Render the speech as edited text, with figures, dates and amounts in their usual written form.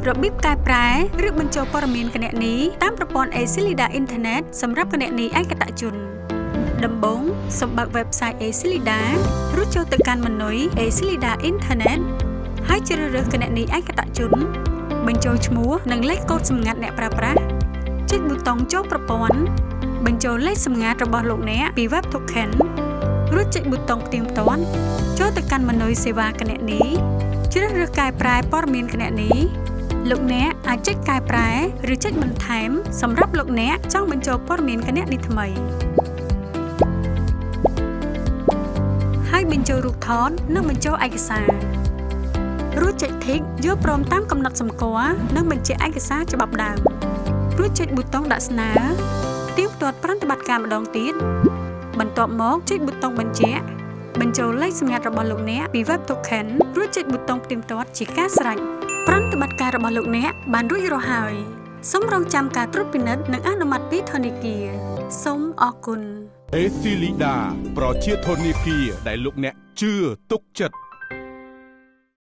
របៀបកែប្រែឬបញ្ចូលព័ត៌មានគណនីតាមប្រព័ន្ធ Accelida Internet សម្រាប់គណនីឯកតជនដំបូងសូមបើក website Accelida រួចចូលទៅកាន់ម៉ឺនុយ Accelida Internet ហើយជ្រើសរើសគណនីឯកតជនបញ្ចូលឈ្មោះនិងលេខកូដសម្ងាត់អ្នកប្រើប្រាស់ចុចប៊ូតុងចូលប្រព័ន្ធបញ្ចូលលេខសម្ងាត់របស់លោកអ្នកពី Web Token រួចចុចប៊ូតុងផ្ទៀងផ្ទាត់ចូលទៅកាន់ម៉ឺនុយសេវាគណនីជ្រើសរើសកែប្រែព័ត៌មានគណនីលោកអ្នកអាចចុចកែប្រែឬចុចបន្ថែមសម្រាប់លោកអ្នកចង់បញ្ចូលព័ត៌មានគណនីថ្មីហើយបញ្ចូលរូបថតនិងបញ្ចូលឯកសាររួចចុច Tick យល់ព្រមតាមកំណត់សម្គាល់និងបញ្ជាក់ឯកសារច្បាប់ដើមរួចចុចប៊ូតុងដាក់ស្នើទៀងទាត់ប្រតិបត្តិការម្ដងទៀតបន្ទាប់មកចុចប៊ូតុងបញ្ជាក់បញ្ចូលលេខសម្ងាត់របស់លោកអ្នកពី Web Token រួចចុចប៊ូតុងផ្ទៀងផ្ទាត់ជាការស្រេចប្រតិបត្តិការរបស់លោកអ្នកបានរួចរាល់ហើយសូមរងចាំការត្រួតពិនិត្យនិងអនុម័តពីធនាគារសូមអរគុណ Accelida ប្រជាធនាគារដែលលោកអ្នកជឿទុកចិត្ត